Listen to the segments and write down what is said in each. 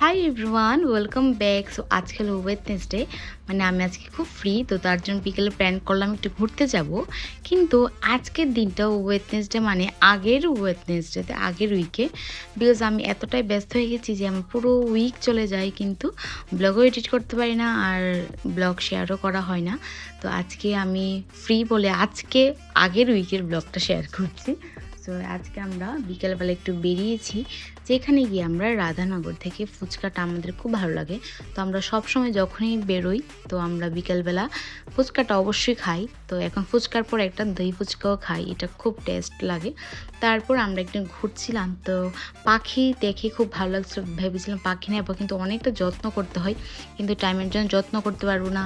Hi everyone, welcome back. So আজকে হলো Wednesday, মানে আমি আজকে খুব ফ্রি, তো তার জন্য বিকেলে প্ল্যান করলাম একটু ঘুরতে যাব। কিন্তু আজকের দিনটা ওয়েডনেসডে মানে আগের ওয়েডনেসডেতে আগের উইকে, বিকজ আমি এতটাই ব্যস্ত হয়ে গেছি যে আমার পুরো উইক চলে যায়, কিন্তু ব্লগও এডিট করতে পারি না আর ব্লগ শেয়ারও করা হয় না। তো আজকে আমি ফ্রি বলে আজকে আগের উইকের ব্লগটা শেয়ার করছি। সো আজকে আমরা বিকেলবেলা একটু বেরিয়েছি, যেখানে গিয়ে আমরা রাধানগর থেকে ফুচকাটা আমাদের খুব ভালো লাগে। তো আমরা সব সময় যখনই বেরোই তো আমরা বিকেলবেলা ফুচকাটা অবশ্যই খাই। তো এখন ফুচকার পর একটা দই ফুচকাও খাই, এটা খুব টেস্ট লাগে। তারপর আমরা একটু ঘুরছিলাম, তো পাখি দেখে খুব ভালো লাগছিল, ভেবেছিলাম পাখি নেবো, কিন্তু অনেকটা যত্ন করতে হয়, কিন্তু টাইমের জন্য যত্ন করতে পারবো না।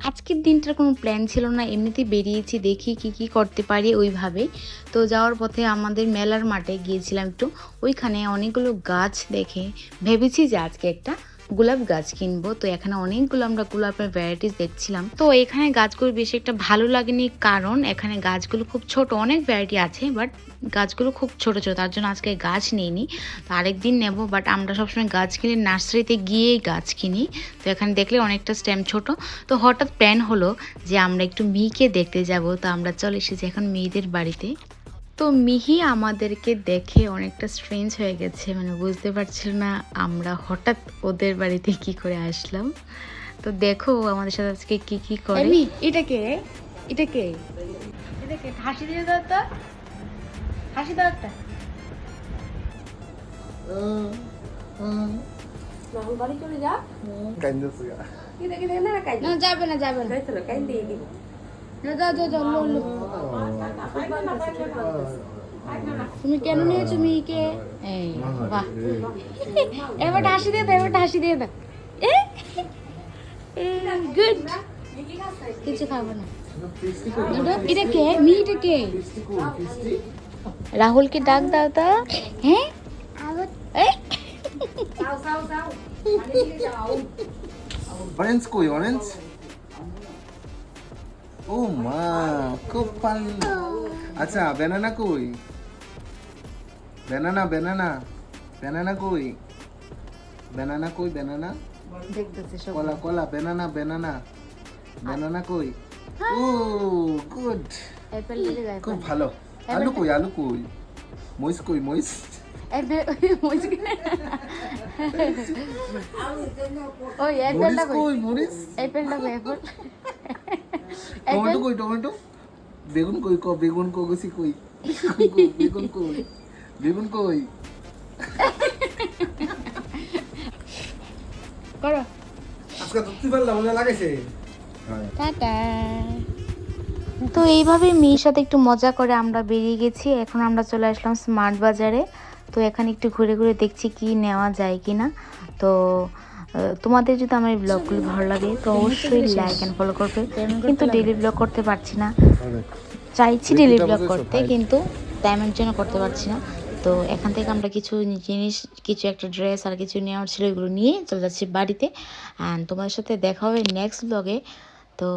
আজকের দিনটার কোনো প্ল্যান ছিল না, এমনিতেই বেরিয়েছি, দেখি কি কি করতে পারি ওইভাবেই। তো যাওয়ার পথে আমাদের মেলার মাঠে গিয়েছিলাম একটু, ওইখানে অনেকগুলো গাছ দেখে ভেবেছি যে আজকে একটা গোলাপ গাছ কিনবো। তো এখানে অনেকগুলো আমরা গোলাপের ভ্যারাইটিস দেখছিলাম। তো এখানে গাছগুলো বেশি একটা ভালো লাগেনি, কারণ এখানে গাছগুলো খুব ছোট, অনেক ভ্যারাইটি আছে বাট গাছগুলো খুব ছোট ছোট, তার জন্য আজকে গাছ নিইনি। তো আরেকদিন নেব, বাট আমরা সবসময় গাছ কিনে নার্সারিতে গিয়েই গাছ কিনি। তো এখানে দেখলে অনেকটা স্টেম ছোট। তো হঠাৎ প্ল্যান হলো যে আমরা একটু মিহিকে দেখতে যাব। তো আমরা চলে এসেছি এখন মেয়েদের বাড়িতে। তো মিহি আমাদেরকে দেখে অনেকটা স্ট্রেঞ্জ হয়ে গেছে, মানে বুঝতে পারছিল না আমরা হঠাৎ ওদের বাড়িতে কি করে আসলাম। তো দেখো আমাদের সাথে আজকে কি কি করে। এটা কে এটা কে এটা কে হাসি দিয়ে দাও তো, হাসি দাও একটা। রাহুল বাড়ি চলে যা। না যাবে না যাবে না, না যাও যাও যাও লো লো। তুমি কেন নিয়েছো মিহিকে? এই বাহ, এবার হাসি দিয়ে দাও, এবার হাসি দিয়ে দাও। গুড, কিছু খাবো না। এটা কে? মিহিটা কে? রাহুলকে ডাক দাও তো। হ্যাঁ অরেঞ্জ কই অরেঞ্জ? ও মা খুব ফান। আচ্ছা ব্যানানা কই? ব্যানানা ব্যানানা ব্যানানা কই? ব্যানানা কই? ব্যানানা দেখতেছে সব। কলা কলা ব্যানানা ব্যানানা ব্যানানা কই? ও গুড, অ্যাপেল দিলে যায়। খুব ভালো। আলু কই? আলু কই? মইস কই? মইস ওই মরিচ অ্যাপেলটা কই? কই? মরিচ। অ্যাপেলটা কই? অ্যাপেল টমেটো কই? টমেটো। বেগুন কই? বেগুন কগসি কই? বেগুন কই? বেগুন কই? করো আজকে ধরতে পারলাম, মজা লাগাইছে। টাটা। তো এইভাবে মেয়ের সাথে একটু মজা করে আমরা বেরিয়ে গেছি। এখন আমরা চলে আসলাম স্মার্ট বাজারে। তো এখানে একটু ঘুরে ঘুরে দেখছি কি নেওয়া যায় কি না। তো তোমাদের যদি আমার এই ব্লগগুলো ভালো লাগে তো অবশ্যই লাইক অ্যান্ড ফলো করবে। কিন্তু ডেইলি ব্লগ করতে পারছি না, চাইছি ডেইলি ব্লগ করতে, কিন্তু টাইমের জন্য করতে পারছি না। তো এখান থেকে আমরা কিছু জিনিস, কিছু একটা ড্রেস আর কিছু নেওয়ার ছিল, এগুলো নিয়ে চলে যাচ্ছি বাড়িতে। অ্যান্ড তোমাদের সাথে দেখা হবে নেক্সট ব্লগে। তো